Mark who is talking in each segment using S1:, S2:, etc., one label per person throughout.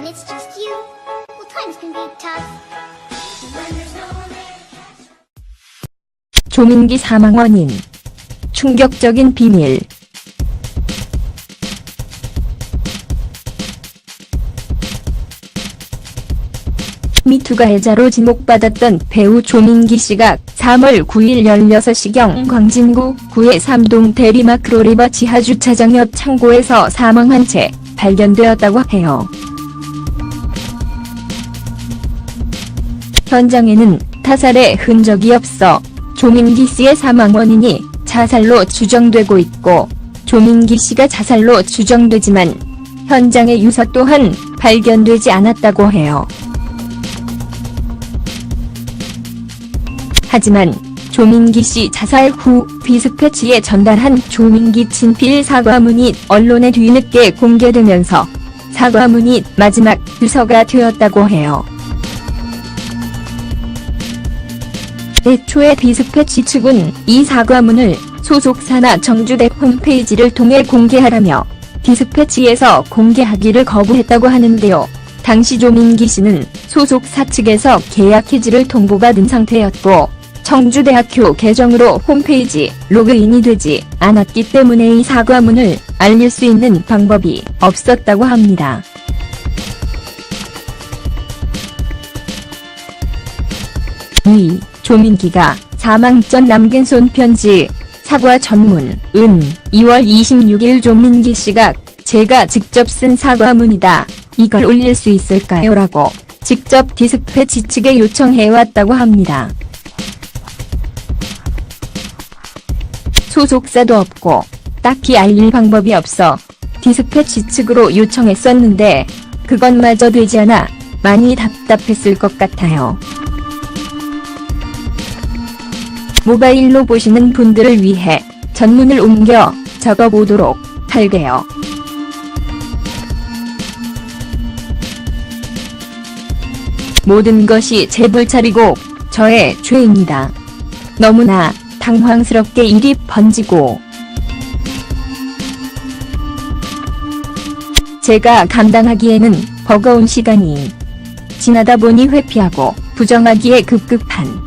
S1: it's just you, well, times can be tough. When there's no one there to catch.
S2: 조민기 사망 원인. 충격적인 비밀. 미투 가해자로 지목받았던 배우 조민기 씨가 3월 9일 16시경 광진구 구의 3동 대리마크로 리버 지하주차장 옆 창고에서 사망한 채 발견되었다고 해요. 현장에는 타살의 흔적이 없어 조민기 씨의 사망 원인이 자살로 추정되고 있고, 조민기 씨가 자살로 추정되지만 현장의 유서 또한 발견되지 않았다고 해요. 하지만 조민기 씨 자살 후 디스패치에 전달한 조민기 친필 사과문이 언론에 뒤늦게 공개되면서 사과문이 마지막 유서가 되었다고 해요. 애초에 디스패치 측은 이 사과문을 소속사나 정주대 홈페이지를 통해 공개하라며 디스패치에서 공개하기를 거부했다고 하는데요. 당시 조민기 씨는 소속사 측에서 계약 해지를 통보받은 상태였고, 청주대학교 계정으로 홈페이지 로그인이 되지 않았기 때문에 이 사과문을 알릴 수 있는 방법이 없었다고 합니다. 위, 조민기가 사망 전 남긴 손편지, 사과 전문, 2월 26일 조민기 씨가 제가 직접 쓴 사과문이다. 이걸 올릴 수 있을까요? 라고 직접 디스패치 측에 요청해왔다고 합니다. 소속사도 없고 딱히 알릴 방법이 없어 디스패치 측으로 요청했었는데 그것마저 되지 않아 많이 답답했을 것 같아요. 모바일로 보시는 분들을 위해 전문을 옮겨 적어보도록 할게요. 모든 것이 제 불찰이고 저의 죄입니다. 너무나 당황스럽게 일이 번지고 제가 감당하기에는 버거운 시간이 지나다 보니 회피하고 부정하기에 급급한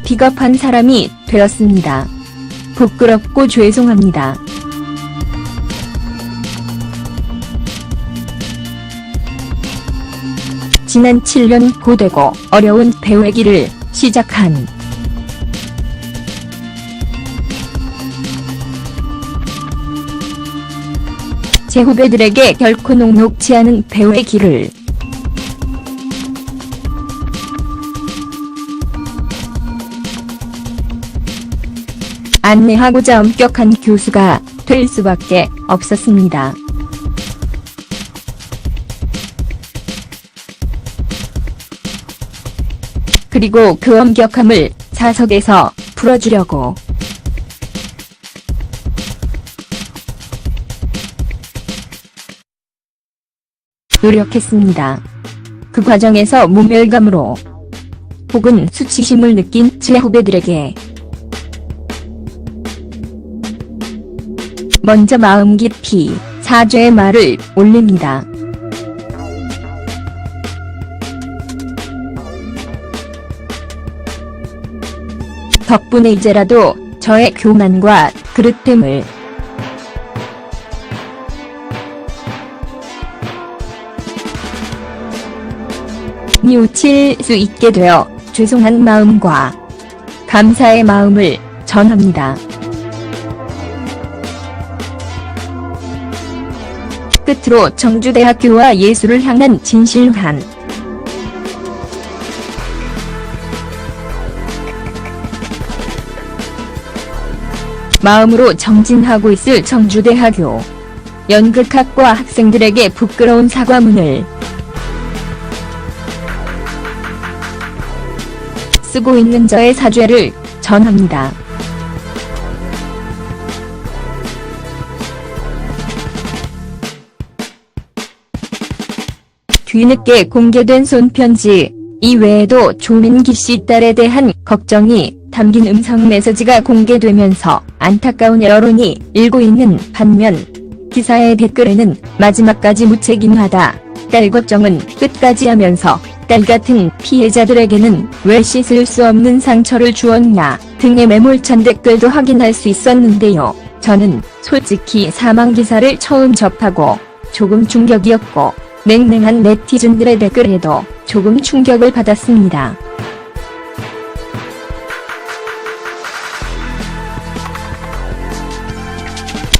S2: 비겁한 사람이 되었습니다. 부끄럽고 죄송합니다. 지난 7년 고되고 어려운 배우의 길을 시작한 제 후배들에게 결코 녹록지 않은 배우의 길을 안내하고자 엄격한 교수가 될 수밖에 없었습니다. 그리고 그 엄격함을 사석에서 풀어주려고 노력했습니다. 그 과정에서 모멸감으로 혹은 수치심을 느낀 제 후배들에게 먼저 마음 깊이 사죄의 말을 올립니다. 덕분에 이제라도 저의 교만과 그릇됨을 뉘우칠 수 있게 되어 죄송한 마음과 감사의 마음을 전합니다. 끝으로 정주대학교와 예술을 향한 진실한 마음으로 정진하고 있을 정주대학교 연극학과 학생들에게 부끄러운 사과문을 쓰고 있는 저의 사죄를 전합니다. 뒤늦게 공개된 손편지 이외에도 조민기 씨 딸에 대한 걱정이 담긴 음성 메시지가 공개되면서 안타까운 여론이 일고 있는 반면 기사의 댓글에는 마지막까지 무책임하다. 딸 걱정은 끝까지 하면서 딸 같은 피해자들에게는 왜 씻을 수 없는 상처를 주었냐 등의 매몰찬 댓글도 확인할 수 있었는데요. 저는 솔직히 사망 기사를 처음 접하고 조금 충격이었고 냉랭한 네티즌들의 댓글에도 조금 충격을 받았습니다.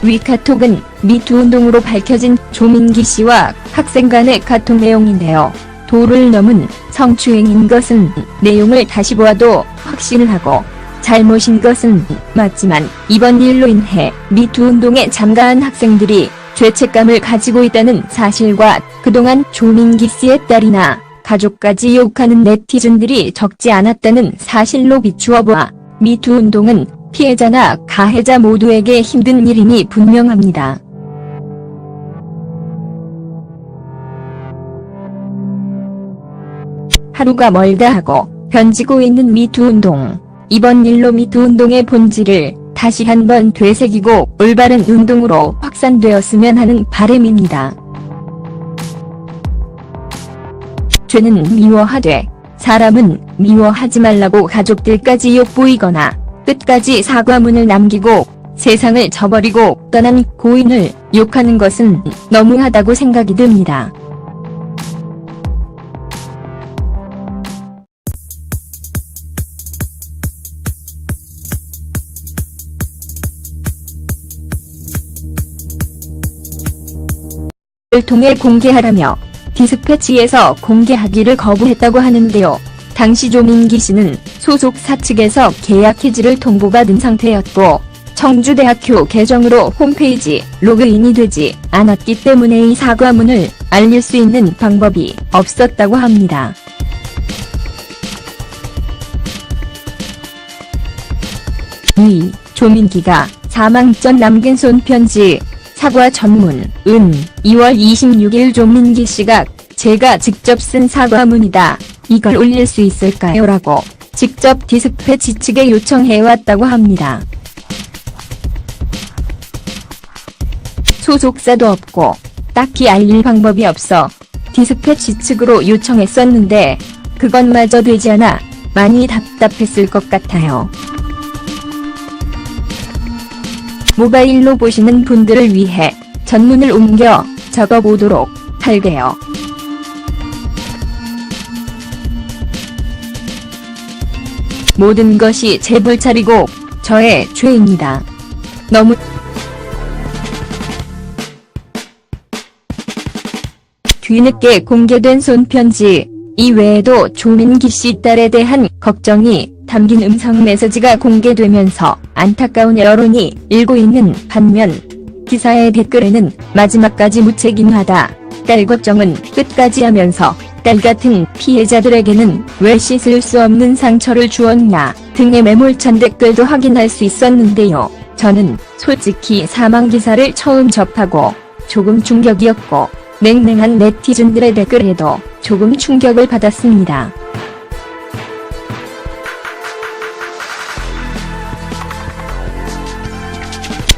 S2: 위 카톡은 미투 운동으로 밝혀진 조민기 씨와 학생 간의 카톡 내용인데요. 도를 넘은 성추행인 것은 내용을 다시 보아도 확신을 하고 잘못인 것은 맞지만 이번 일로 인해 미투 운동에 참가한 학생들이 죄책감을 가지고 있다는 사실과 그동안 조민기 씨의 딸이나 가족까지 욕하는 네티즌들이 적지 않았다는 사실로 비추어 보아 미투 운동은 피해자나 가해자 모두에게 힘든 일임이 분명합니다. 하루가 멀다 하고 변지고 있는 미투 운동. 이번 일로 미투 운동의 본질을 다시 한번 되새기고 올바른 운동으로 확산되었으면 하는 바람입니다. 죄는 미워하되 사람은 미워하지 말라고 가족들까지 욕보이거나 끝까지 사과문을 남기고 세상을 저버리고 떠난 고인을 욕하는 것은 너무하다고 생각이 듭니다. 를 통해 공개하라며 디스패치에서 공개하기를 거부했다고 하는데요. 당시 조민기 씨는 소속사 측에서 계약 해지를 통보받은 상태였고 청주대학교 계정으로 홈페이지 로그인이 되지 않았기 때문에 이 사과문을 알릴 수 있는 방법이 없었다고 합니다. 위 조민기가 사망 전 남긴 손편지 사과 전문 2월 26일 조민기 씨가 제가 직접 쓴 사과문이다. 이걸 올릴 수 있을까요? 라고 직접 디스패치 측에 요청해왔다고 합니다. 소속사도 없고 딱히 알릴 방법이 없어 디스패치 측으로 요청했었는데 그것마저 되지 않아 많이 답답했을 것 같아요. 모바일로 보시는 분들을 위해 전문을 옮겨 적어보도록 할게요. 모든 것이 제 불찰이고 저의 죄입니다. 너무 뒤늦게 공개된 손편지 이외에도 조민기 씨 딸에 대한 걱정이 담긴 음성 메시지가 공개되면서 안타까운 여론이 일고 있는 반면 기사의 댓글에는 마지막까지 무책임하다. 딸 걱정은 끝까지 하면서 딸 같은 피해자들에게는 왜 씻을 수 없는 상처를 주었냐 등의 매몰찬 댓글도 확인할 수 있었는데요. 저는 솔직히 사망 기사를 처음 접하고 조금 충격이었고 냉랭한 네티즌들의 댓글에도 조금 충격을 받았습니다.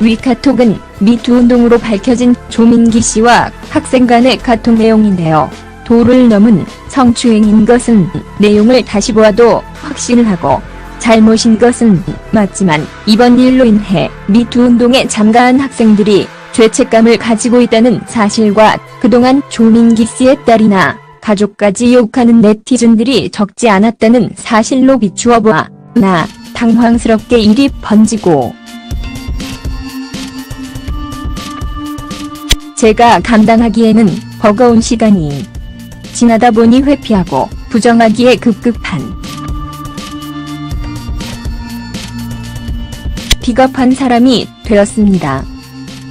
S2: 위 카톡은 미투 운동으로 밝혀진 조민기 씨와 학생 간의 카톡 내용인데요. 도를 넘은 성추행인 것은 내용을 다시 보아도 확신을 하고 잘못인 것은 맞지만 이번 일로 인해 미투 운동에 참가한 학생들이 죄책감을 가지고 있다는 사실과 그동안 조민기 씨의 딸이나 가족까지 욕하는 네티즌들이 적지 않았다는 사실로 비추어 보아 나 당황스럽게 일이 번지고 제가 감당하기에는 버거운 시간이 지나다 보니 회피하고 부정하기에 급급한 비겁한 사람이 되었습니다.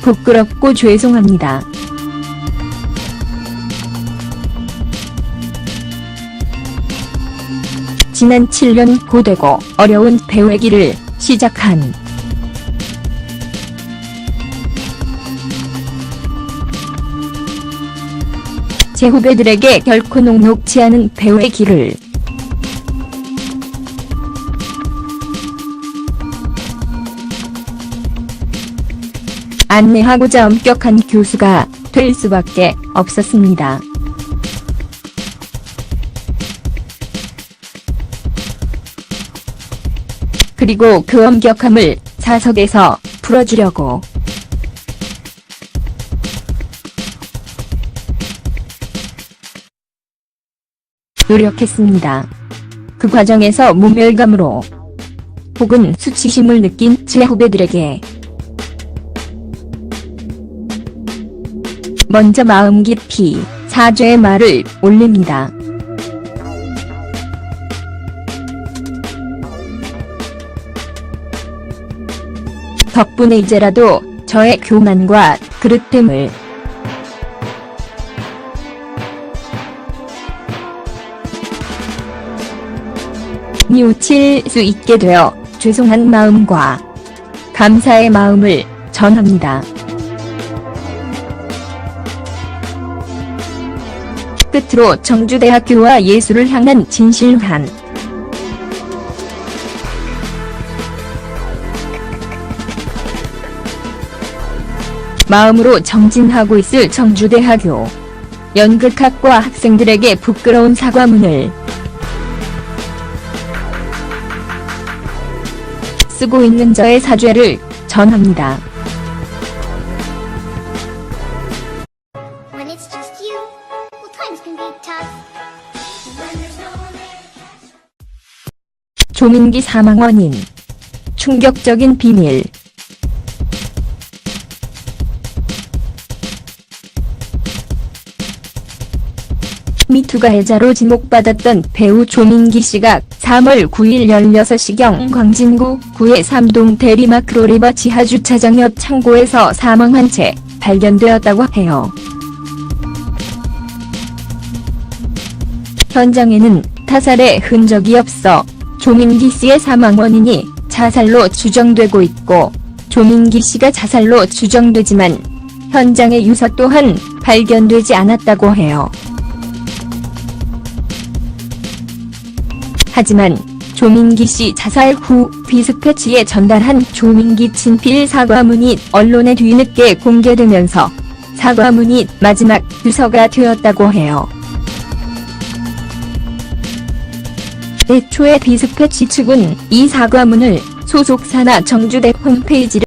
S2: 부끄럽고 죄송합니다. 지난 7년 고되고 어려운 배우의 길을 시작한 제 후배들에게 결코 녹록지 않은 배우의 길을 안내하고자 엄격한 교수가 될 수밖에 없었습니다. 그리고 그 엄격함을 사석에서 풀어주려고 노력했습니다. 그 과정에서 모멸감으로 혹은 수치심을 느낀 제 후배들에게 먼저 마음 깊이 사죄의 말을 올립니다. 덕분에 이제라도 저의 교만과 그릇됨을 뉘우칠 수 있게 되어 죄송한 마음과 감사의 마음을 전합니다. 끝으로 정주대학교와 예술을 향한 진실한 마음으로 정진하고 있을 정주대학교 연극학과 학생들에게 부끄러운 사과문을 쓰고 있는 저의 사죄를 전합니다.
S1: When it's just you, well, times can be tough. When there's no one there to catch.
S2: 조민기 사망 원인 충격적인 비밀. 미투 가해자로 지목받았던 배우 조민기 씨가 3월 9일 16시경 광진구 구의 3동 대리마크로리버 지하주차장 옆 창고에서 사망한 채 발견되었다고 해요. 현장에는 타살의 흔적이 없어 조민기 씨의 사망 원인이 자살로 추정되고 있고, 조민기 씨가 자살로 추정되지만 현장의 유서 또한 발견되지 않았다고 해요. 하지만 조민기 씨 자살 후 디스패치에 전달한 조민기 친필 사과문이 언론에 뒤늦게 공개되면서 사과문이 마지막 유서가 되었다고 해요. 애초에 디스패치 측은 이 사과문을 소속 산하 정주대 홈페이지를